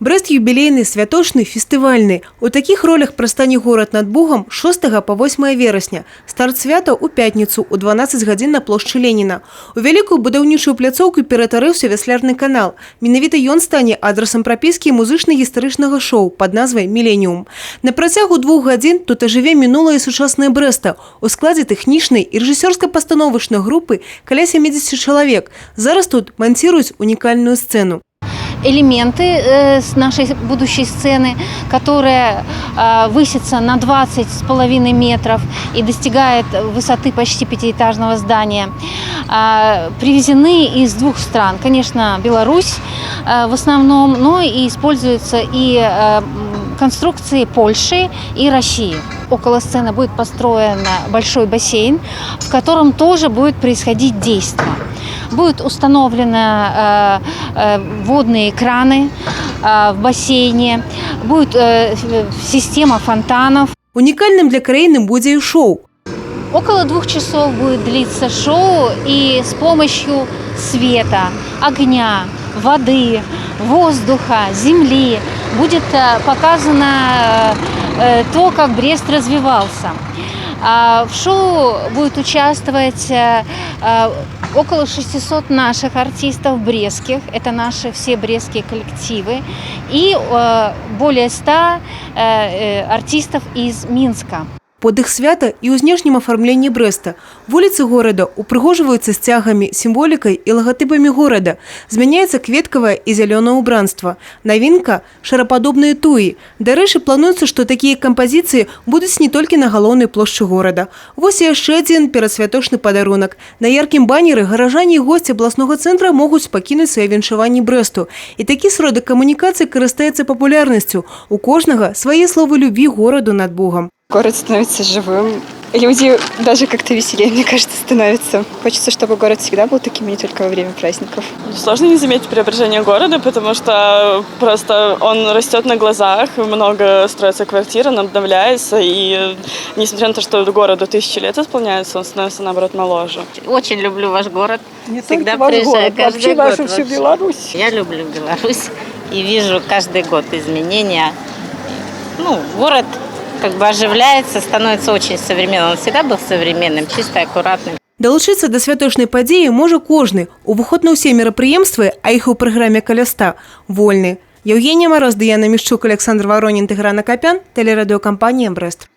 Брест юбилейный, святочный, фестывальный. У таких ролях пристане город над Бугом 6 по 8 вересня. Старт свята у пятницу у 12 годин на площади Ленина. У великую будаўнічую пляцоўку ператарыўся вяслярны канал. Менавіта ён стане адрасам прапіскі музычна-гістарычнага шоу под назвай «Миллениум». На працягу 2 гадзін тут ажыве мінулае і сучаснае Брэста. У складзе тэхнічнай і рэжысёрска-пастановачнай групы каля 70 чалавек. Зараз тут монтируюць унікальную сцену. Элементы с нашей будущей сцены, которая высится на 20,5 метров и достигает высоты почти пятиэтажного здания, привезены из 2 стран. Конечно, Беларусь в основном, но и используются и конструкции Польши и России. Около сцены будет построен большой бассейн, в котором тоже будет происходить действо. Будут установлены водные краны в бассейне, будет система фонтанов. Уникальным для краины будет и шоу. Около 2 часов будет длиться шоу, и с помощью света, огня, воды, воздуха, земли будет показано то, как Брест развивался. В шоу будет участвовать около 600 наших артистов брестских, это наши все брестские коллективы, и более 100 артистов из Минска. Под их свята и у знешнім оформлении Бреста. Вулицы города упрыгоживаются стягами, символикой и логотипами города. Зменяется кветковое и зеленое убранство. Новинка – шароподобные туи. Дарэчы, плануецца, что такие композиции будут не только на галоўнай площади города. Вось и яшчэ адзін перадсвяточны падарунак. На яркім баннеры гаражане и гости областного центра могут пакінуць свае віншаванні Бресту. И такі сродак камунікацыі карыстаецца популярностью. У кожнага свае словы любви городу над Богом. Город становится живым. Люди даже как-то веселее, мне кажется, становятся. Хочется, чтобы город всегда был таким, не только во время праздников. Сложно не заметить преображение города, потому что просто он растет на глазах, много строится квартир, он обновляется, и несмотря на то, что городу 1000 лет исполняется, он становится, наоборот, моложе. Очень люблю ваш город. Не всегда только ваш приезжаю, город, каждый вообще год. нашу всю Беларусь. Я люблю Беларусь и вижу каждый год изменения. Город как бы оживляется, становится очень современным. Он всегда был современным, чисто аккуратным. Далучыцца да святочнай падзеі можа кожны. Уваход на ўсе мерапрыемствы, а іх у праграме каля 100, вольны. Евгения Мороз, Дыяна Мішчук, Александр Воронин, Тыгран Акопян, телерадиокомпания «Брест».